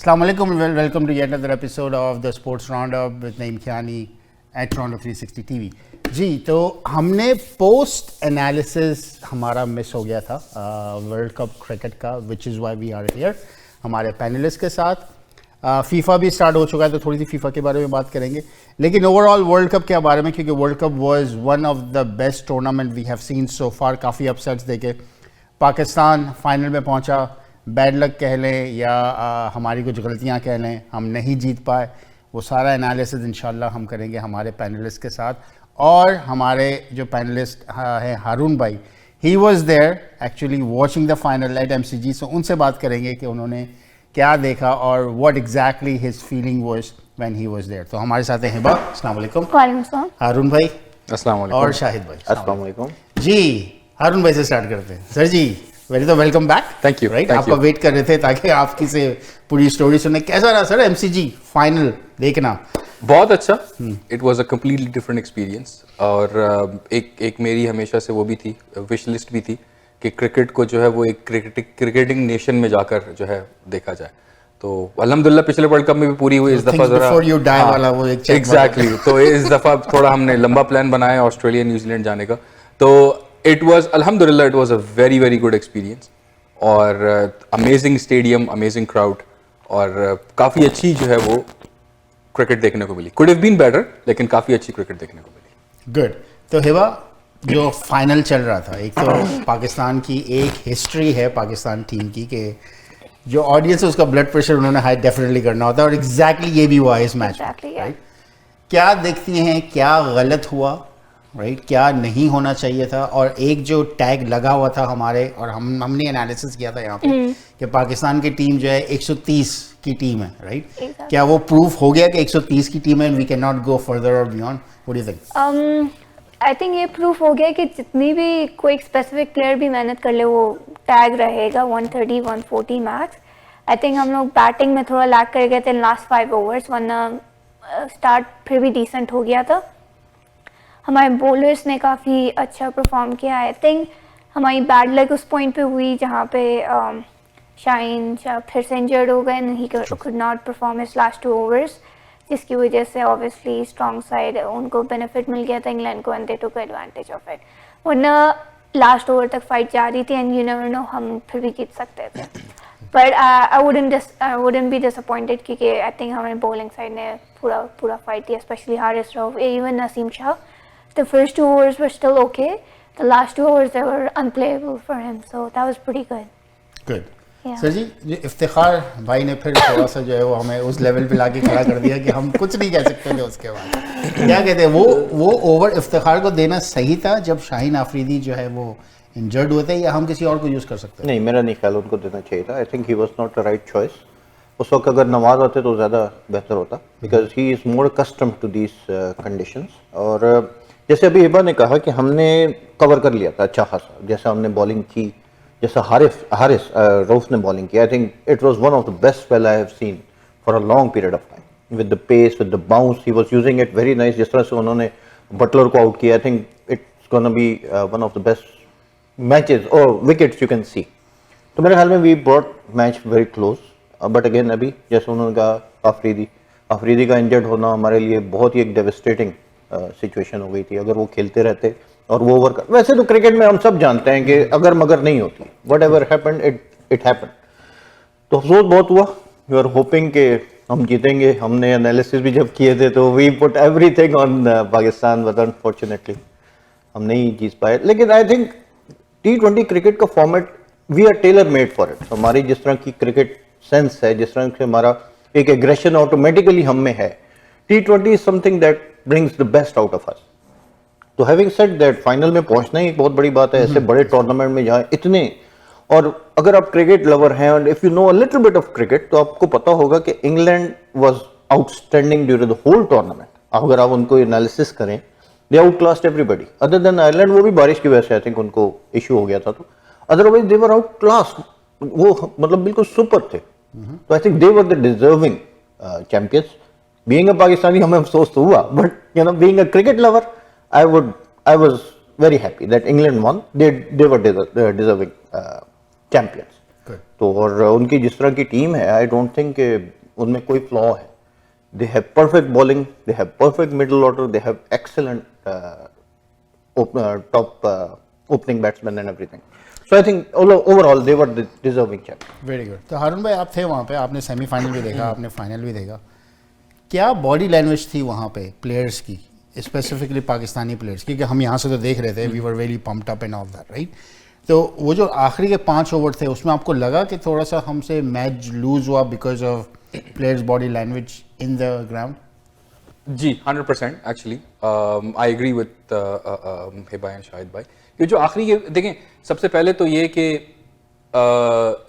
Assalamu alaikum and welcome to yet another episode of the Sports Roundup with Naeem Khiani at Toronto 360 TV. जी तो हमने post analysis हमारा miss हो गया था world cup cricket का, which is why we are here हमारे panelist के साथ. फीफा भी स्टार्ट हो चुका है तो थोड़ी सी फीफा के बारे में बात करेंगे, लेकिन ओवरऑल वर्ल्ड कप के बारे में, क्योंकि world cup was one of the best tournament we have seen so far. काफ़ी अपसेट्स देखे, पाकिस्तान फाइनल में पहुंचा, बैड लक कह लें या हमारी कुछ गलतियां कह लें, हम नहीं जीत पाए. वो सारा एनालिसिस इंशाल्लाह हम करेंगे हमारे पैनलिस्ट के साथ. और हमारे जो पैनलिस्ट हैं हारून भाई, he was there actually watching the final at MCG, so उनसे बात करेंगे कि उन्होंने क्या देखा और what exactly his feeling was when he was there. तो हमारे साथ हैं हिबा, अस्सलाम वालेकुम. वालेकुम सलाम. हारून भाई, अस्सलाम वालेकुम. और शाहिद भाई, अस्सलाम वालेकुम. जी हारून भाई से स्टार्ट करते हैं. सर जी, वेरी तो welcome back. Thank you. Right, आपका वेट कर रहे थे ताकि आपकी से पूरी स्टोरी सुने. कैसा रहा सर MCG फाइनल देखना? बहुत अच्छा. It was a completely different experience. और एक मेरी हमेशा से वो भी थी, विश लिस्ट भी थी कि क्रिकेट को जो है वो एक क्रिकेटिंग नेशन में जाकर जो है देखा जाए. तो अल्हम्दुलिल्लाह पिछले वर्ल्ड कप में भी पूरी हुई. इस दफा जरा बिफोर यू डाई वाला वो एक एग्जैक्टली. तो इस दफा थोड़ा हमने लंबा प्लान बनाया ऑस्ट्रेलिया न्यूजीलैंड जाने का. तो इट वाज अल्हम्दुलिल्लाह it was a very very good experience. और अमेजिंग स्टेडियम, अमेजिंग क्राउड, और काफ़ी अच्छी जो है वो क्रिकेट देखने को मिली. कुड हैव बीन बेटर, लेकिन काफ़ी अच्छी क्रिकेट देखने को मिली. गुड. तो हिबा, जो फाइनल चल रहा था, एक तो पाकिस्तान की एक हिस्ट्री है पाकिस्तान टीम की कि जो ऑडियंस है उसका ब्लड प्रेशर उन्होंने हाई डेफिनेटली करना होता है, और एग्जैक्टली ये भी हुआ इस मैच में. राइट, क्या देखती हैं, क्या गलत हुआ, राइट, क्या नहीं होना चाहिए था? और एक जो टैग लगा हुआ था हमारे, और हमने एनालिसिस किया था यहाँ पे कि पाकिस्तान की टीम जो है 130 की टीम है, राइट. क्या वो प्रूफ हो गया कि 130 की टीम है and we can not go further और beyond? What do you think? I think ये प्रूफ हो गया कि जितनी भी कोई स्पेसिफिक प्लेयर भी मेहनत कर ले वो टैग रहेगा 130 140 मैक्स. आई थिंक हम लोग बैटिंग में थोड़ा लैग कर गए थे लास्ट 5 ओवर्स, वरना स्टार्ट फिर भी डिसेंट हो गया था. हमारे बॉलर्स ने काफ़ी अच्छा परफॉर्म किया. आई थिंक हमारी बैड लक उस पॉइंट पे हुई जहाँ पे शाहीन फिर से इंजर्ड हो गए and he could not perform his last 2 overs, जिसकी वजह से ऑब्वियसली स्ट्रॉन्ग साइड उनको बेनिफिट मिल गया था इंग्लैंड को and they took advantage of it. वरना लास्ट ओवर तक फाइट जा रही थी एंड यू नेवर नो, हम फिर भी जीत सकते थे. But I wouldn't be disappointed क्योंकि आई थिंक हमारे बॉलिंग साइड ने पूरा फाइट दिया, specially Haris Rauf, even Naseem Shah. The first 2 overs were still okay. The last 2 overs they were unplayable for him, so that was pretty good. Good. Yeah. Sir जी, जो इफ्तिखार भाई ने फिर थोड़ा सा जो है वो हमें उस लेवल पे लाके खड़ा कर दिया कि हम कुछ नहीं कह सकते थे उसके बाद. क्या कहते हैं, वो ओवर इफ्तिखार को देना सही था जब शाहीन आफरीदी जो है वो इंजर्ड हुए थे, या हम किसी और को यूज़ कर सकते हैं? नहीं, मेरा नहीं ख्याल उनको देना चाहिए था. I think he was not the right choice. उस वक्त अगर नवाज आते तो ज़्यादा बेहतर होता, because he is more custom to these conditions. और जैसे अभी हिबा ने कहा कि हमने कवर कर लिया था अच्छा खासा, जैसे हमने बॉलिंग की, जैसा हारिस रऊफ ने बॉलिंग की. I think it was one of the best spell I have seen for a long period of time, with the pace, with the bounce, he was using it very nice. जिस तरह से उन्होंने Butler को out किया, I think it's gonna be one of the best matches और wickets you can see. तो मेरे ख्याल में we brought match very close. But again अभी जैसे उन्होंने कहा, आफरीदी का इंजर्ड होना हमारे लिए बहुत ही एक डेविस्टेटिंग सिचुएशन हो गई थी. अगर वो खेलते रहते और वो ओवर कर, वैसे तो क्रिकेट में हम सब जानते हैं कि अगर मगर नहीं होती, what ever happened it happened. तो अफसोस बहुत हुआ. वी आर होपिंग कि हम जीतेंगे. हमने एनालिसिस भी जब किए थे तो we put everything on Pakistan, but unfortunately हम नहीं जीत पाए. लेकिन आई थिंक T20 क्रिकेट का format we are tailor made for it. हमारी जिस तरह की क्रिकेट सेंस है, जिस तरह से हमारा एक एग्रेशन ऑटोमेटिकली हम में है, T20 is something that brings the best out of us. तो having said that, फाइनल में पहुंचना ही एक बहुत बड़ी बात है ऐसे बड़े टूर्नामेंट में जहाँ इतने. और अगर आप क्रिकेट लवर हैं और if you know a little bit of cricket, तो आपको पता होगा कि England was outstanding during the whole tournament. अगर आप उनको एनालिसिस करें, they outclassed everybody other than Ireland. वो भी बारिश की वजह से आई थिंक उनको इशू हो गया था, तो otherwise they were out class. वो मतलब बिल्कुल सुपर थे. तो I think they were the deserving champions. Being a Pakistani, हमें अफसोस तो हुआ, but you know, being a cricket lover, I was very happy that England won. They were deserving champions. तो और उनकी जिस तरह की टीम है, आई डोंट थिंक उनमें कोई फ्लॉ है. They have perfect bowling, they have perfect middle order, they have excellent top opening batsmen and everything. So I think overall they were the deserving champion. Very good. तो हारून भाई आप थे वहाँ पे, आपने सेमीफाइनल भी देखा, आपने फाइनल भी देखा. क्या बॉडी लैंग्वेज थी वहाँ पे प्लेयर्स की, स्पेसिफिकली पाकिस्तानी प्लेयर्स, क्योंकि हम यहाँ से तो देख रहे थे, we were very pumped up and all that, right? तो वो जो आखिरी के 5 ओवर थे उसमें आपको लगा कि थोड़ा सा हमसे मैच लूज हुआ because of players body language in the ground? जी 100% actually I agree with Hiba and Shahid भाई. कि जो आखिरी के देखें, सबसे पहले तो ये कि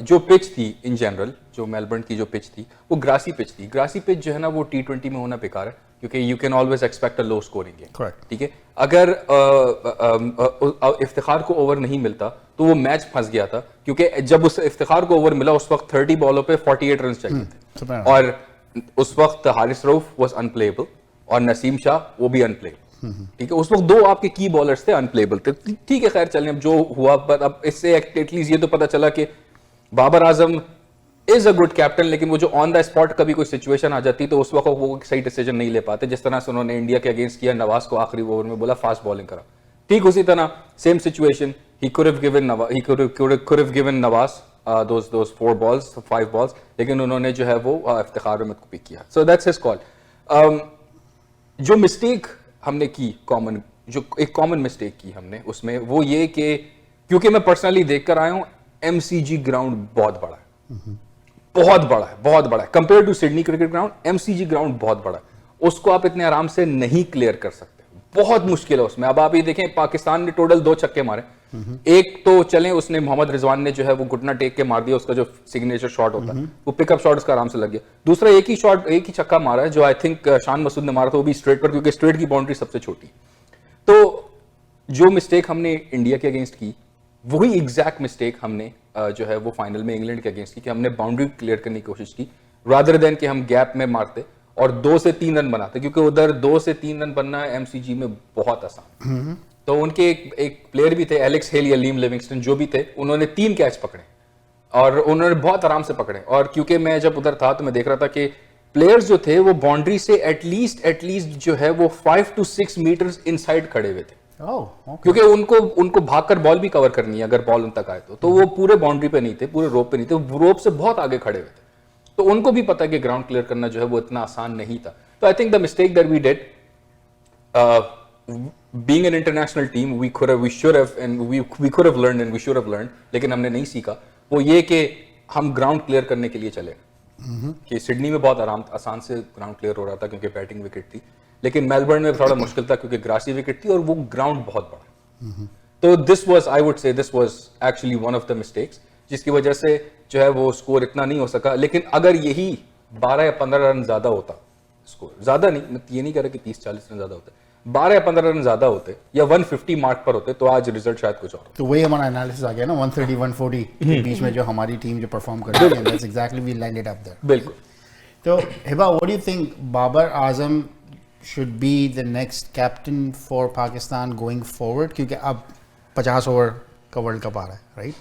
जो पिच थी इन जनरल, जो मेलबर्न की जो पिच थी वो ग्रासी पिच थी. ग्रासी पिच जो है ना वो T20 में होना बेकार है, क्योंकि you can always expect a low scoring game. Correct. ठीक है, अगर इफ्तिखार को ओवर नहीं मिलता तो वो मैच फंस गया था, क्योंकि जब उस इफ्तिखार को ओवर मिला उस वक्त 30 बॉलों पे 48 रन चाहिए थे, और उस वक्त हारिस रऊफ वाज अनप्लेएबल और नसीम शाह वो भी अनप्लेएबल. ठीक है, उस वक्त 2 आपके की बॉलर्स थे अनप्लेएबल थे. ठीक है, खैर चलें, अब जो हुआ, पर अब इससे एटलीस्ट ये तो पता चला कि Babar Azam is a good captain, लेकिन वो जो ऑन द स्पॉट कभी कोई सिचुएशन आ जाती तो उस वक्त वो सही डिसीजन नहीं ले पाते. जिस तरह से उन्होंने इंडिया के अगेंस्ट किया, नवाज को आखिरी ओवर में बोला फास्ट बॉलिंग करा, ठीक उसी तरह same situation he could have given Nawaz those 4 balls 5 balls, लेकिन उन्होंने जो है वो इफ्तिखार अहमद को पिक किया. So that's his call. जो मिस्टेक हमने की, जो एक कॉमन मिस्टेक की हमने उसमें, वो ये कि क्योंकि मैं पर्सनली देखकर आया हूं, MCG ग्राउंड बहुत बड़ा है, बहुत बड़ा है compare to Sydney cricket ground. MCG ground बहुत बड़ा है, उसको आप इतने आराम से नहीं क्लियर कर सकते, बहुत मुश्किल है उसमें. अब आप ये देखें, पाकिस्तान ने टोटल 2 छक्के मारे. एक तो चलें, उसने मोहम्मद रिजवान ने जो है वो घुटना टेक के मार दिया, उसका जो सिग्नेचर शॉट होता है वो पिकअप शॉट उसका आराम से लग गया. दूसरा एक ही छक्का मारा है जो आई थिंक शान मसूद ने मारा था, वो भी स्ट्रेट पर, क्योंकि स्ट्रेट की बाउंड्री सबसे छोटी. तो जो मिस्टेक हमने इंडिया के अगेंस्ट की, वही एग्जैक्ट मिस्टेक हमने जो है वो फाइनल में इंग्लैंड के अगेंस्ट की, कि हमने बाउंड्री क्लियर करने की कोशिश की रादर देन कि हम गैप में मारते और 2 से 3 रन बनाते, क्योंकि उधर 2 से 3 रन बनना है MCG में बहुत आसान. तो उनके एक प्लेयर भी थे, एलेक्स हेल या लीम लिविंगस्टन, जो भी थे, उन्होंने 3 कैच पकड़े और उन्होंने बहुत आराम से पकड़े. और क्योंकि मैं जब उधर था तो मैं देख रहा था कि प्लेयर्स जो थे वो बाउंड्री से एटलीस्ट जो है वो 5 to 6 मीटर्स इनसाइड खड़े हुए थे. क्योंकि उनको भागकर बॉल भी कवर करनी है अगर बॉल उन तक आए तो वो पूरे बाउंड्री पे नहीं थे, पूरे रोप पे नहीं थे, वो रोप से बहुत आगे खड़े हुए थे. तो उनको भी पता है कि ग्राउंड क्लियर करना जो है वो इतना आसान नहीं था. तो I think the mistake that we did, being an international team, we could have learned, लेकिन हमने नहीं सीखा. वो ये कि हम ग्राउंड क्लियर करने के लिए चले, कि सिडनी में बहुत आसान से ग्राउंड क्लियर हो रहा था क्योंकि बैटिंग विकेट थी, लेकिन मेलबर्न में थोड़ा मुश्किल था क्योंकि ग्रासी विकेट थी और वो ग्राउंड बहुत बड़ा. तो this was actually one of the mistakes, जिसकी वजह से जो है वो स्कोर इतना नहीं हो सका. लेकिन अगर यही 12 या 15 रन ज्यादा होता, स्कोर ज्यादा नहीं, मैं ये नहीं कह रहा कि 30-40 रन ज्यादा होते, 12 या 15 रन ज्यादा होते या 150 मार्क पर होते, तो आज रिजल्ट शायद कुछ और. तो वही हमारा एनालिसिस आ गया ना, 130-140 के बीच में जो हमारी टीम जो परफॉर्म कर रही है, that's exactly we landed up there. बिल्कुल. तो Hiba, what do you think Babar Azam should be the next captain for Pakistan going forward, क्योंकि अब 50 ओवर का वर्ल्ड कप आ रहा है, राइट?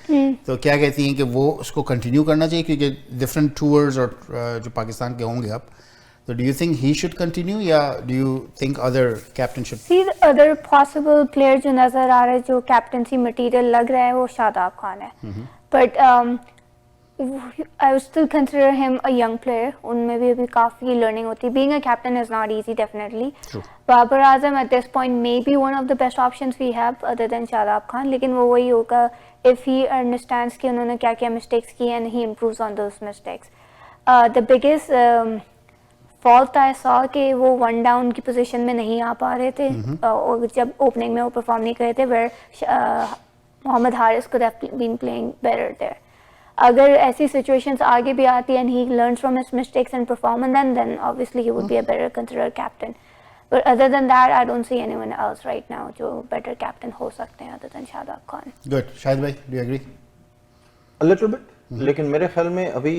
तो क्या कहती हैं कि वो उसको कंटिन्यू करना चाहिए, क्योंकि डिफरेंट टूर्स और जो पाकिस्तान के होंगे अब, तो do you think he should continue, या do you think other captain should? See, the other possible player जो नजर आ रहा है, जो कैप्टनसी मटेरियल लग रहा है, वो शादाब खान है. But I would still consider him a young player. उनमें भी अभी काफी learning होती है. Being a captain is not easy, definitely. True. Babar Azam at this point may be one of the best options we have other than Shadab Khan. लेकिन वो वही होगा if he understands कि उन्होंने क्या क्या mistakes की and he improves on those mistakes. The biggest fault I saw कि वो 1 डाउन की पोजीशन में नहीं आ पा रहे थे, और जब ओपनिंग में वो परफॉर्म नहीं कर रहे थे, where Mohammad Haris could have been playing better there. अगर ऐसी सिचुएशंस आगे भी आती and he learns from his mistakes and perform, and then obviously he would be a better considered captain. But other than that I don't see anyone else right now जो better captain हो सकते हैं other than Shadab Khan. Good. Shahid भाई, do you agree? A little bit, लेकिन मेरे ख्याल में अभी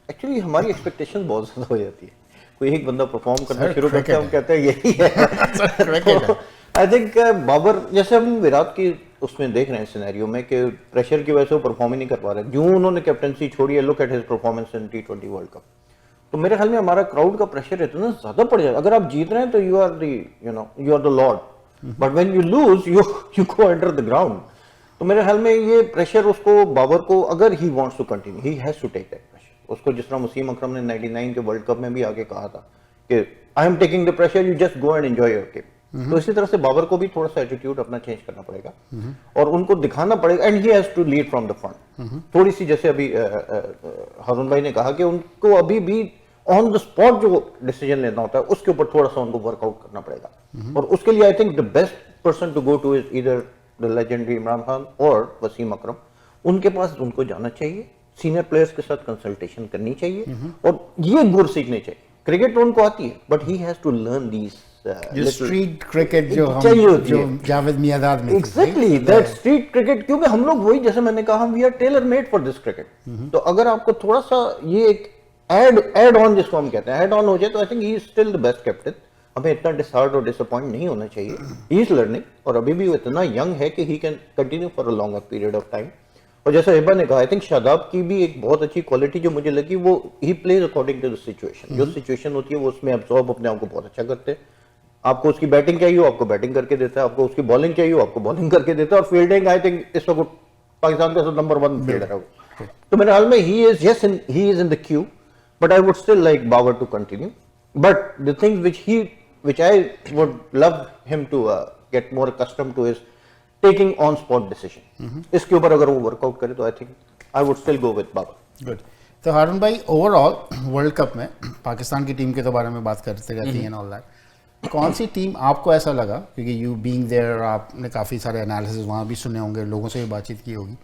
एक्चुअली हमारी एक्सपेक्टेशन बहुत ज़्यादा हो जाती है. कोई एक बंदा परफॉर्म करना शुरू करता है, हम कहते हैं यही है. आई थिंक बाबर, जैसे हम विराट की उसमें देख रहे हैं सिनेरियो में कि प्रेशर की वजह से वो परफॉर्म ही नहीं कर पा रहे, जो उन्होंने कैप्टनसी छोड़ी है, look at his performance in T20 world cup. तो मेरे ख्याल में हमारा क्राउड का प्रेशर इतना ज्यादा पड़ जाएगा। अगर आप जीत रहे हैं तो you are the lord, but when you lose you go under the ground. तो मेरे ख्याल में ये प्रेशर उसको, बाबर को, अगर he wants to continue, he has to take that pressure. उसको जिस तरह वसीम अकरम ने 99 के वर्ल्ड कप में भी आगे कहा था कि I am taking the pressure, you just go and enjoy your game. तो इसी तरह से बाबर को भी थोड़ा सा एटीट्यूड अपना चेंज करना पड़ेगा और उनको दिखाना पड़ेगा, and he has to lead from the front. थोड़ी सी, जैसे अभी हारून भाई ने कहा कि उनको अभी भी ऑन द स्पॉट जो डिसीजन लेना होता है उसके ऊपर थोड़ा सा उनको वर्कआउट करना पड़ेगा। और उसके लिए I think the best person to go to is either the legendary Imran Khan और वसीम अकरम। उनके पास उनको जाना चाहिए, सीनियर प्लेयर्स के साथ कंसल्टेशन करनी चाहिए और ये गुर सीखने चाहिए। क्रिकेट तो उनको आती है, but he has to learn these street cricket जो जावेद मियांदाद में, एग्जैक्टली दैट स्ट्रीट क्रिकेट। क्योंकि हम लोग वही, जैसे मैंने कहा, we are tailor made for this cricket. तो अगर आपको थोड़ा सा ये एक एड ऑन, जिसको हम कहते हैं, एड ऑन हो जाए, तो I think he is still the best captain. हमें इतना डिसहार्ट और डिसअपॉइंट नहीं होना चाहिए। ही इज लर्निंग और अभी भी वो इतना यंग है कि he can continue for a longer period of time. और जैसे हिबा ने कहा, आई थिंक शादाब की भी एक बहुत अच्छी क्वालिटी जो मुझे लगी, वो he plays according to the situation. जो सिचुएशन होती है वो उसमें अब्सॉर्ब अपने आप को बहुत अच्छा करते हैं। आपको उसकी बैटिंग चाहिए, आपको बैटिंग करके देता है, आपको उसकी बॉलिंग चाहिए, आपको बॉलिंग करके देता है। और फील्डिंग, आई थिंक इस वक्त पाकिस्तान का नंबर 1 फील्डर है वो। तो मेरे हाल में he is in the Q, but I would still like Babar to continue. But the things which I would love him to get more accustomed to is taking on-spot decision. इसके ऊपर अगर वो workout करे तो I think I would still go with Babar. Good. तो हारून भाई, overall world cup में पाकिस्तान की टीम के तो बारे में बात करते रहती हैं ऑल दैट, कौन सी टीम आपको ऐसा लगा, क्योंकि यू बीइंग देयर आपने काफ़ी सारे एनालिसिस वहाँ भी सुने होंगे, लोगों से भी बातचीत की होगी,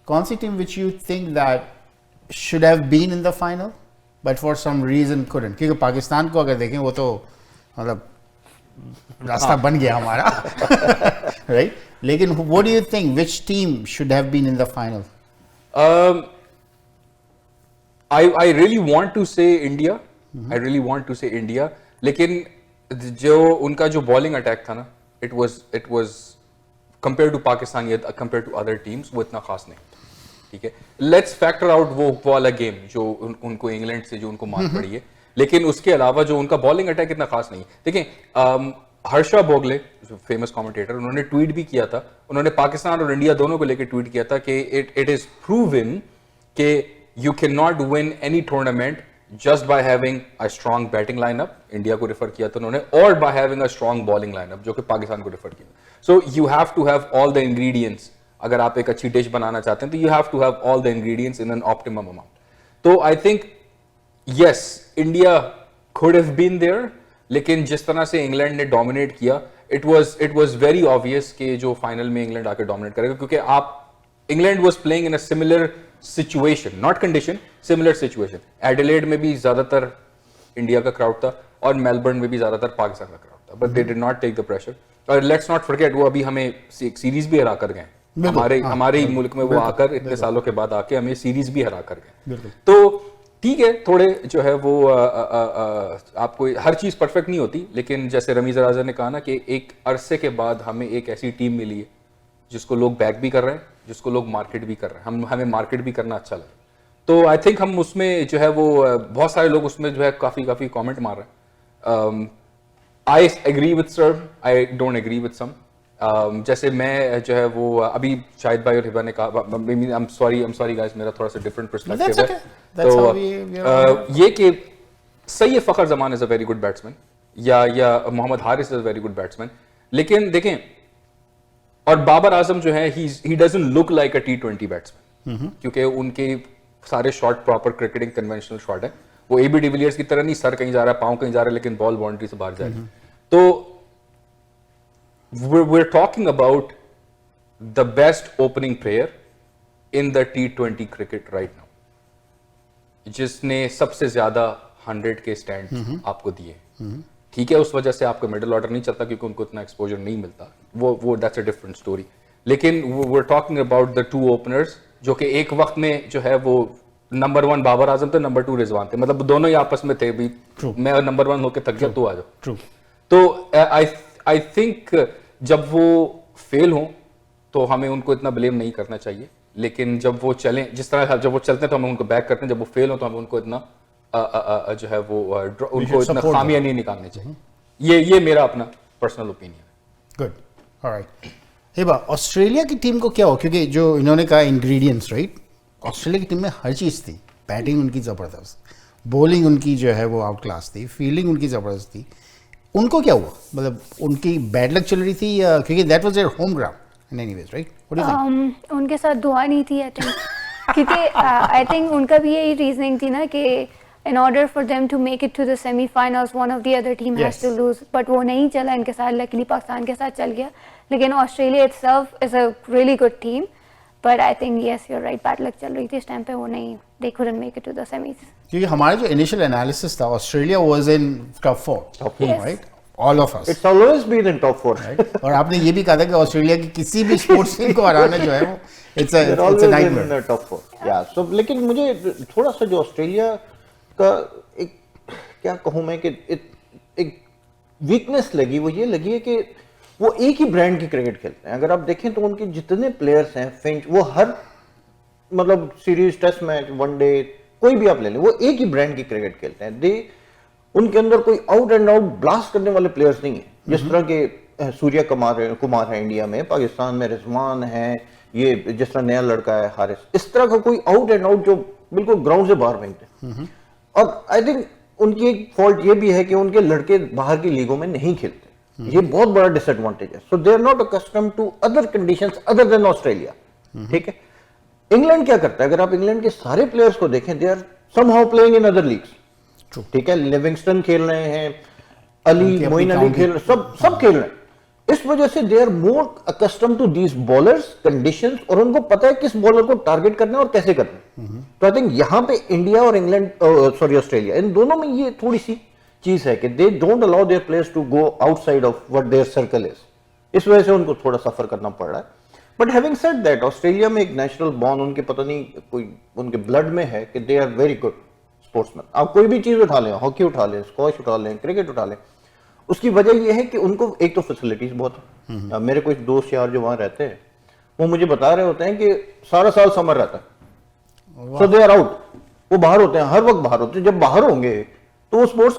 कौन सी team which you think that should have been in the final but for some reason couldn't? क्योंकि पाकिस्तान को अगर देखें वो तो मतलब रास्ता बन गया हमारा, राइट? लेकिन what do you think, which team should have been in the final? I really want to say India. I really want to say India. लेकिन जो उनका जो बॉलिंग अटैक था ना, it was compared to Pakistan या compared to other teams, वो इतना खास नहीं। ठीक है, लेट्स फैक्टर आउट वो वाला गेम जो उनको इंग्लैंड से जो उनको मार पड़ी है, लेकिन उसके अलावा जो उनका बॉलिंग अटैक इतना खास नहीं है। देखिए, हर्षा बोगले जो फेमस कमेंटेटर, उन्होंने ट्वीट भी किया था, उन्होंने पाकिस्तान और इंडिया दोनों को लेकर ट्वीट किया था कि इट इज प्रूवन कि you can not win any tournament just by having a strong batting lineup, India को रेफर किया था उन्होंने, और by having a strong bowling lineup, जो कि पाकिस्तान को रेफर किया। So you have to have all the ingredients. अगर आप एक अच्छी डिश बनाना चाहते हैं तो you have to have all the ingredients in an optimum amount. तो I think yes, India could have been there, लेकिन जिस तरह से इंग्लैंड ने डोमिनेट किया, इट वाज वेरी ऑब्वियस कि जो फाइनल में इंग्लैंड आकर डोमिनेट करेगा, क्योंकि England was playing in a similar situation, not condition, similar situation. Adelaide में भी ज्यादातर इंडिया का क्राउड था और मेलबर्न में भी ज्यादातर पाकिस्तान का क्राउड था, but they did not take the pressure. और लेट्स नॉट फॉरगेट, वो अभी हमें एक सीरीज भी हरा कर गए, हमारे ही मुल्क में वो आकर इतने सालों के बाद आके हमें सीरीज भी हरा कर गए। तो ठीक है, थोड़े जो है वो आपको हर चीज परफेक्ट नहीं होती, लेकिन जैसे रमीज राजा ने कहा ना कि एक अरसे के बाद हमें एक ऐसी टीम मिली है जिसको लोग बैक भी कर रहे हैं, जिसको लोग मार्केट भी कर रहे हैं, हमें मार्केट भी करना अच्छा लगा। तो आई थिंक हम उसमें जो है वो बहुत सारे लोग उसमें जो है काफी कमेंट मार रहे हैं। I agree with some, I don't agree with some. जैसे मैं जो है वो अभी शाहिद भाई और हिबा ने कहा, आई एम सॉरी गाइस, मेरा थोड़ा सा डिफरेंट पर्सपेक्टिव है। तो ये कि Syed Fakhar Zaman is a very good batsman, या Mohammad Haris is a very good batsman, लेकिन देखें, और बाबर आजम जो है he doesn't look like a T20 batsman, क्योंकि उनके सारे shot proper cricketing conventional shot है। वो AB डिविलियर्स की तरह नहीं सर कहीं जा रहा है, पांव कहीं जा रहा है, लेकिन बॉल बाउंड्री से बाहर जा रही है। तो we're talking about the best opening player in the T20 cricket right now, जिसने सबसे ज्यादा 100 के स्टैंड आपको दिए। ठीक है, उस वजह से आपका मिडिल ऑर्डर नहीं चलता क्योंकि उनको इतना एक्सपोजर नहीं मिलता, वो दैट्स अ डिफरेंट स्टोरी। लेकिन we're talking about the two openers जो कि एक वक्त में जो है वो नंबर 1 बाबर आजम थे, नंबर 2 रिजवान थे, मतलब दोनों ही आपस में थे भी। मैं नंबर 1 होकर थक गया, तू आ जाओ। तो आई थिंक जब वो फेल हों तो हमें उनको इतना ब्लेम नहीं करना चाहिए, लेकिन जब वो चलें जिस तरह जब वो चलते हैं तो हमें उनको बैक करते हैं, जब वो फेल हो तो हमें उनको इतना जो है वो उनको इतना खामियां नहीं निकालने चाहिए। ये मेरा अपना पर्सनल ओपिनियन है। Good, alright. हिबा, ऑस्ट्रेलिया की टीम को क्या हो, क्योंकि जो इन्होंने कहा इंग्रेडिएंट्स, राइट, ऑस्ट्रेलिया की टीम में हर चीज़ थी। बैटिंग उनकी ज़बरदस्त, बॉलिंग उनकी जो है वो आउट क्लास थी, फील्डिंग उनकी ज़बरदस्त थी। उनको क्या हुआ, मतलब उनकी बैड लक चल रही थी या क्योंकि that was their home ground in anyways, right? What do you think? उनके साथ दुआ नहीं थी आई थिंक क्योंकि आई थिंक उनका भी यही रीजनिंग थी ना कि in order for them to make it to the semi-finals one of the other team has to lose, but वो नहीं चला इनके साथ, luckily पाकिस्तान के साथ चल गया। लेकिन Australia itself is a really good team, but I think yes you're right, bad luck चल रही थी इस टाइम पे, वो नहीं, they couldn't make it to the semis। क्योंकि हमारा जो इनिशियल एनालिसिस था, Australia was in top 4, right, all of us. It's always been in top 4, right. और आपने ये भी कहा था कि ऑस्ट्रेलिया की किसी भी स्पोर्ट्स टीम को हराना जो है वो it's They're a always in nightmare. the top 4. Yeah. So लेकिन मुझे थोड़ा सा जो ऑस्ट्रेलिया का एक क्या कहूँ मैं कि एक वीकनेस लगी, वो ये लगी है कि वो एक ही ब्रांड की क्रिकेट खेलते हैं। अगर आप देखें तो उनके जितने प्लेयर्स हैं, फिंच, वो हर मतलब सीरीज, टेस्ट मैच, वनडे, कोई भी आप ले लें, वो एक ही ब्रांड की क्रिकेट खेलते हैं। उनके अंदर कोई आउट एंड आउट ब्लास्ट करने वाले प्लेयर्स नहीं है, जिस तरह के सूर्या कुमार है इंडिया में, पाकिस्तान में रिजवान है, ये जिस तरह नया लड़का है हारिस, इस तरह का कोई आउट एंड आउट जो बिल्कुल ग्राउंड से बाहर फेंकते। और आई थिंक उनकी एक फॉल्ट ये भी है कि उनके लड़के बाहर की लीगों में नहीं खेलते, ये बहुत बड़ा डिसएडवांटेज है। So they are not accustomed to other conditions other than Australia. ठीक है, इंग्लैंड क्या करता है, अगर आप इंग्लैंड के सारे प्लेयर्स को देखें, they are somehow playing in other leagues. ठीक है, लिविंगस्टन खेल रहे हैं, अली, मोइन अली खेल, सब खेल रहे हैं। इस वजह से they are more accustomed to these bowlers conditions, और उनको पता है किस बॉलर को टारगेट करना है और कैसे करना है। तो आई थिंक यहाँ पे इंडिया और इंग्लैंड, सॉरी ऑस्ट्रेलिया, इन दोनों में ये थोड़ी सी चीज है कि they don't allow their players to go outside of what their circle is. इस वजह से उनको थोड़ा सफर करना पड़ रहा है। But having said that, Australia में एक नेचुरल बॉन्ड उनके, पता नहीं कोई उनके ब्लड में है कि they are very good sportsman. आप कोई भी चीज उठा लें, हॉकी उठा लें, स्क्वॉश उठा लें, क्रिकेट उठा लें, उसकी वजह यह है कि उनको एक तो फैसिलिटीज बहुत है। मेरे कुछ दोस्त यार जो वहां रहते हैं, वो मुझे बता रहे होते हैं कि सारा साल समर रहता है, सो दे आर आउट, वो बाहर होते हैं, हर वक्त बाहर होते हैं। जब बाहर होंगे तो वो स्पोर्ट्स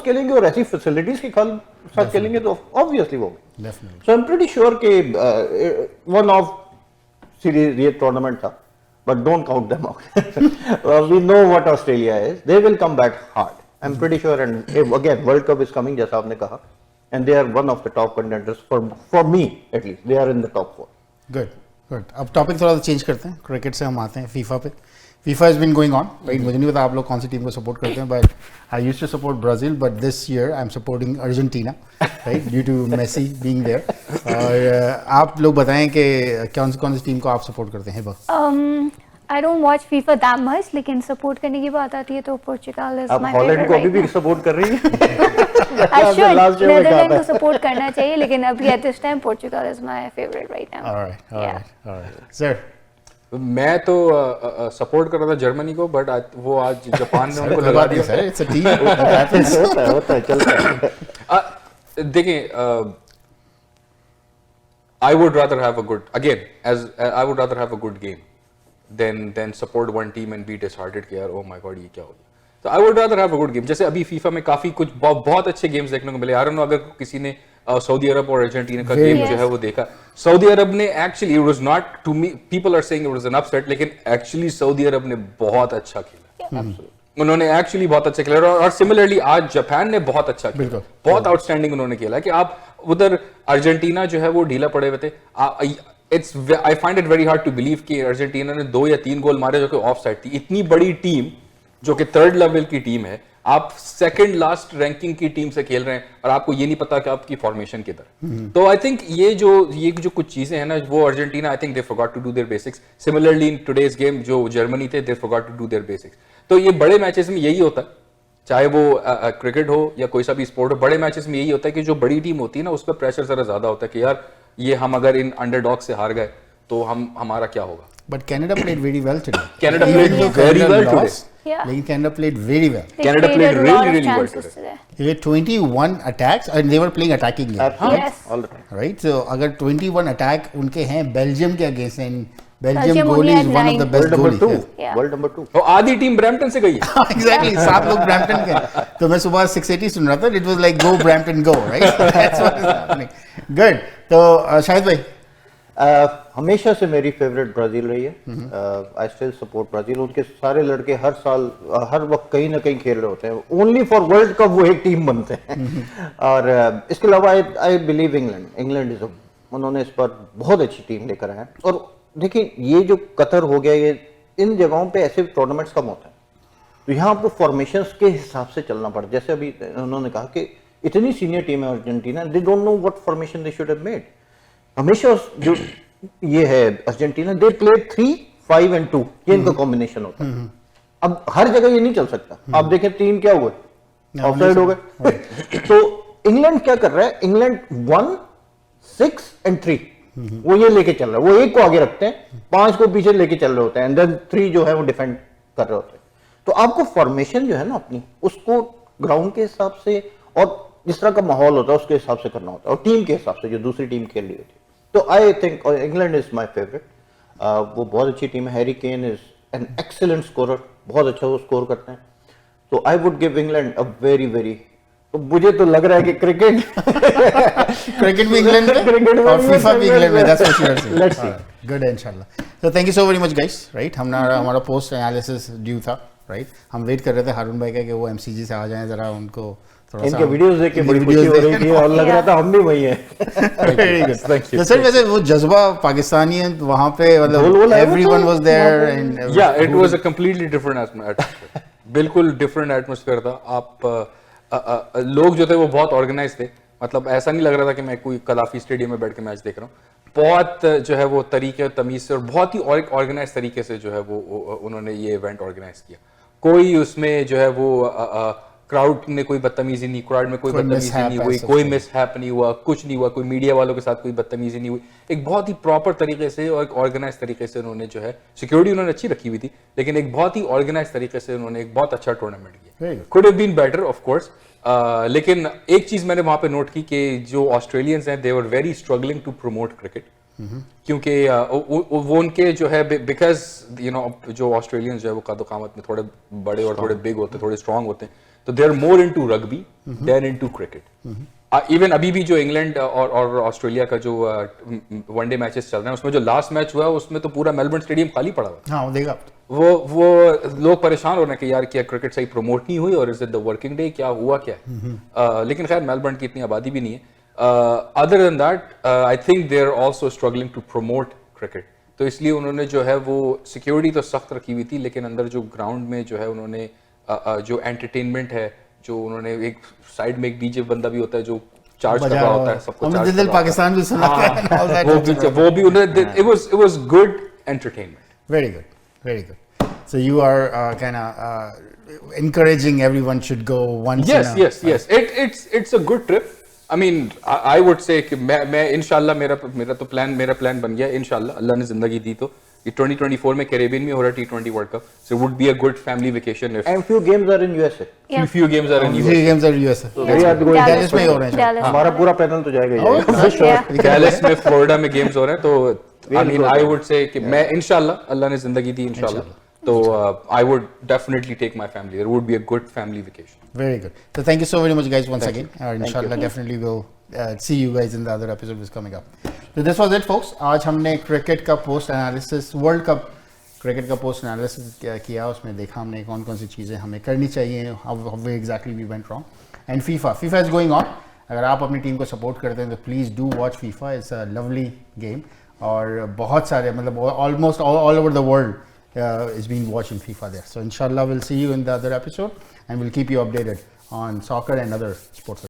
खेलेंगे और ऐसी फैसिलिटीज के साथ खेलेंगे तो ऑब्वियसली वो। सो आई एम प्रीटी श्योर कि वन ऑफ सीरीज ये टूर्नामेंट था, but don't count them out. We know what Australia is. They will come back hard. I'm pretty sure. And again, World Cup is coming, जैसा आपने कहा, and they are one of the top contenders for me at least. They are in the top 4. Good. अब topic थोड़ा सा change करते हैं, cricket से हम आते हैं फीफा पे। FIFA has been going on, right? मुझे नहीं पता आप लोग कौन सी टीम को सपोर्ट करते हैं, but I used to support Brazil, but this year I am supporting Argentina, right, due to Messi being there. और आप लोग बताएं कि कौन सी टीम को आप सपोर्ट करते हैं? I don't watch FIFA that much, लेकिन सपोर्ट करने की बात आती है तो पोर्चुगल इज माय फेवरेट। आप हॉलैंड को अभी भी सपोर्ट कर रही हैं? आई शुड नीदरलैंड को सपोर्ट करना चाहिए, लेकिन अभी at this time Portugal is my favourite right now. Alright sir. मैं तो सपोर्ट कर रहा था जर्मनी को, बट वो आज जापान ने उनको लगा दिया। सर इट्स अ टीम, होता है चलता है। देखिए, I would rather have a good, again, I would rather have a good game than support one team and be disheartened कि यार oh my god ये क्या हो गया। तो I would rather have a good game। जैसे अभी FIFA में काफी कुछ बहुत अच्छे गेम्स देखने को मिले। I don't know अगर किसी ने सऊदी अरब और अर्जेंटीना का गेम जो है वो देखा। सऊदी अरब ने actually, it was not to me, people are saying it was an upset, लेकिन एक्चुअली सऊदी अरब ने बहुत अच्छा खेला। उन्होंने एक्चुअली बहुत अच्छा खेला, और सिमिलरली आज जापान ने बहुत अच्छा खेला, बहुत आउटस्टैंडिंग उन्होंने खेला। कि आप उधर अर्जेंटीना जो है वो ढीला पड़े हुए थे। I find it very hard to believe कि अर्जेंटीना ने 2 या 3 गोल मारे जो कि ऑफ साइड थी। इतनी बड़ी टीम जो कि 3rd लेवल की टीम है, आप 2nd लास्ट रैंकिंग की टीम से खेल रहे हैं और आपको ये नहीं पता कि आपकी फॉर्मेशन किधर। तो आई थिंक ये जो कुछ चीजें हैं ना, वो Argentina, I think they forgot to do their basics. Similarly in today's game जो जर्मनी थे, they forgot to do their basics. तो ये बड़े मैचेस में यही होता है, चाहे वो क्रिकेट हो या कोई सा भी स्पोर्ट हो, बड़े मैचेस में यही होता है कि जो बड़ी टीम होती है ना, उस पर प्रेशर जरा ज्यादा होता है कि यार ये हम अगर इन अंडरडॉग से हार गए तो हमारा क्या होगा। But Canada played very well today. Canada played very well today. Yeah. लेकिन Canada played very well. They Canada played created a lot really, of really well chances today. today. They had 21 attacks and they were playing attacking game. Absolutely, Yes. all the time. Right? So अगर 21 attack उनके हैं Belgium के against and Belgium Belgium goalie only is had one of the 9. best World number goalies. 2. Yeah. World number 2. और आधी team Brampton से गई है Exactly. 7 लोग Brampton के हैं. तो मैं सुबह 680 सुन रहा था. It was like go Brampton go, right? That's what is happening. Good. तो शाहिद भाई हमेशा से मेरी फेवरेट ब्राजील रही है. I still support Brazil. उनके सारे लड़के हर साल हर वक्त कहीं ना कहीं खेल रहे होते हैं. ओनली फॉर वर्ल्ड कप वो एक टीम बनते हैं. और इसके अलावा आई बिलीव इंग्लैंड इज उन्होंने इस पर बहुत अच्छी टीम लेकर आए हैं. और देखिए ये जो कतर हो गया, ये इन जगहों पे ऐसे टूर्नामेंट्स कम होते हैं, तो यहाँ आपको फॉर्मेशंस के हिसाब से चलना पड़ता है. जैसे अभी उन्होंने कहा कि इतनी सीनियर टीम है Argentina, they don't know what formation they should have made. हमेशा जो ये है अर्जेंटीना, दे प्ले 3-5 and 2, ये इनका कॉम्बिनेशन होता है. अब हर जगह ये नहीं चल सकता. आप देखें 3 क्या हुए, ऑफसाइड हो गए. तो इंग्लैंड क्या कर रहा है, इंग्लैंड 1, 6 and 3 वो ये लेके चल रहा है. वो एक को आगे रखते हैं, 5 को पीछे लेके चल रहे होते हैं, एंड देन 3 जो है वो डिफेंड कर रहे होते हैं. तो आपको फॉर्मेशन जो है ना अपनी, उसको ग्राउंड के हिसाब से और जिस तरह का माहौल होता है उसके हिसाब से करना होता है, और टीम के हिसाब से जो दूसरी टीम खेल रही होती है. तो I think England is my favourite. वो बहुत अच्छी टीम है. Harry Kane is an excellent scorer, बहुत अच्छा वो स्कोर करते हैं. तो I would give England a very very. तो मुझे तो लग रहा है कि क्रिकेट भी इंग्लैंड में और फीफा भी इंग्लैंड में. That's what you are saying. Let's see. Good है इंशाल्लाह. तो thank you so very much guys. Right, हमारा पोस्ट एनालिसिस ड्यू था. राइट, हम वेट कर रहे थे हारून भाई का कि वो एमसीजी से आ जाएं, जरा उनको थोड़ा इनके वीडियोस देख के बड़ी खुशी हो रही थी और लग रहा था हम भी वही हैं. Very good. Thank you. तो सर वैसे वो जज्बा पाकिस्तानी है वहाँ पे, बोल मतलब आया वो एवरीवन तो वाज देयर वहाँ पे- एंड या it was a completely different atmosphere. बिल्कुल डिफरेंट एटमॉस्फेयर था. आप लोग जो थे वो बहुत ऑर्गेनाइज थे. मतलब ऐसा नहीं लग रहा था कि मैं कोई कदाफी स्टेडियम में बैठ के मैच देख रहा हूँ. बहुत जो है वो तरीके और तमीज से और बहुत ही ऑर्गेनाइज तरीके से जो है वो उन्होंने ये इवेंट ऑर्गेनाइज किया. कोई उसमें जो है वो क्राउड ने कोई बदतमीजी नहीं, क्राउड में कोई बदतमीजी mishap नहीं हुई, ऐसा कोई कुछ मिसहैप नहीं हुआ, कुछ नहीं हुआ, कोई मीडिया वालों के साथ कोई बदतमीजी नहीं हुई. एक बहुत ही प्रॉपर तरीके से और एक ऑर्गेनाइज तरीके से उन्होंने जो है सिक्योरिटी उन्होंने अच्छी रखी हुई थी, लेकिन एक बहुत ही ऑर्गेनाइज तरीके से उन्होंने एक बहुत अच्छा टूर्नामेंट Very किया. good. Could have been better of course. लेकिन एक चीज मैंने वहां पे नोट की कि जो ऑस्ट्रेलियंस हैं they were very struggling to promote cricket. क्योंकि वो उनके जो है बिकॉज यू नो जो ऑस्ट्रेलियंस जो है वो कद कामत में थोड़े बड़े और थोड़े बिग होते हैं, थोड़े स्ट्रांग होते हैं, तो they are more into rugby than into cricket. Even अभी भी जो इंग्लैंड और ऑस्ट्रेलिया का जो वनडे मैचेस चल रहे हैं उसमें जो लास्ट मैच हुआ है उसमें तो पूरा मेलबर्न स्टेडियम खाली पड़ा हुआ. हाँ वो देगा. वो लोग परेशान हो रहे हैं कि यार क्या क्रिकेट सही प्रमोट नहीं हुई और is it the working day, क्या हुआ क्या है. लेकिन खैर मेलबर्न की इतनी आबादी भी नहीं है. Other than that I think they are also struggling to promote cricket. तो इसलिए उन्होंने जो है वो सिक्योरिटी तो सख्त रखी हुई थी, लेकिन अंदर जो ग्राउंड में जो है उन्होंने जो एंटरटेनमेंट है, जो उन्होंने एक साइड में एक डीजे बंदा भी होता है जो चार्ज कर रहा होता है सबको. हमने charge दिल कर रहा पाकिस्तान भी सुना होता है. है. All that वो भी उन्होंने it was good entertainment. Very good, very good. So you are kind of encouraging everyone should go once. Yes, in a, yes. It's a good trip. I mean, I would say कि मैं इंशाल्लाह मेरा plan बन गया इंशाल्लाह, अल्लाह ने जिंदगी दी तो. ये 2024 में कैरेबियन में हो रहा है T20 world cup, so it would be a good family vacation if And few games are in USA. Yeah. few games are in Three US. games are USA. We are going Dallas में ही हो रहे हैं. Dallas. हमारा पूरा panel तो जाएगा ही जाएगा. Yeah. Dallas में फ्लोरिडा में गेम्स हो रहे हैं, तो I mean good. I would say कि मैं इंशाल्लाह अल्लाह ने जिंदगी दी इंशाल्लाह, तो I would definitely take my family. There would be a good family vacation. Very good. So thank you so very much, guys, once again. Inshallah, definitely we'll see you guys in the other episode is coming up. So this was it, folks. आज हमने cricket का post analysis, world cup cricket का post analysis किया. उसमें देखा हमने कौन कौन सी चीज़ें हमें करनी चाहिए, how exactly we went wrong. And FIFA is going on. अगर आप अपनी टीम को सपोर्ट करते हैं तो please do watch FIFA. It's a lovely game और बहुत सारे मतलब almost all over the world is being watching FIFA there. So inshallah we'll see you in the other episode and we'll keep you updated on soccer and other sports.